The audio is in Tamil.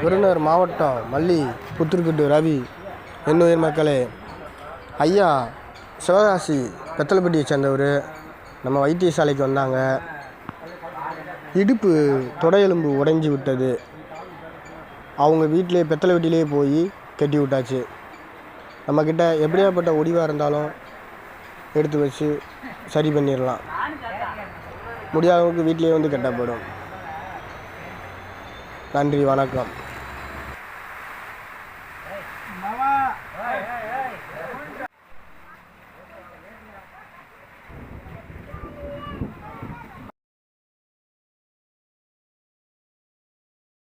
விருதுநகர் மாவட்டம் மல்லி புத்தூர்கிட்டு ரவி. என்னுயிர் மக்களே, ஐயா சிவகாசி பெத்தலப்பட்டியை சேர்ந்தவர் நம்ம வைத்தியசாலைக்கு வந்தாங்க. இடுப்பு தொடையெலும்பு உடைஞ்சி விட்டது. அவங்க வீட்டிலே பெத்தலப்பட்டியிலே போய் கட்டி விட்டாச்சு. நம்மக்கிட்ட எப்படியாப்பட்ட ஒடிவாக இருந்தாலும் எடுத்து வச்சு சரி பண்ணிடலாம். முடியாதவங்களுக்கு வீட்டிலே வந்து கட்டப்படும். நன்றி, வணக்கம்.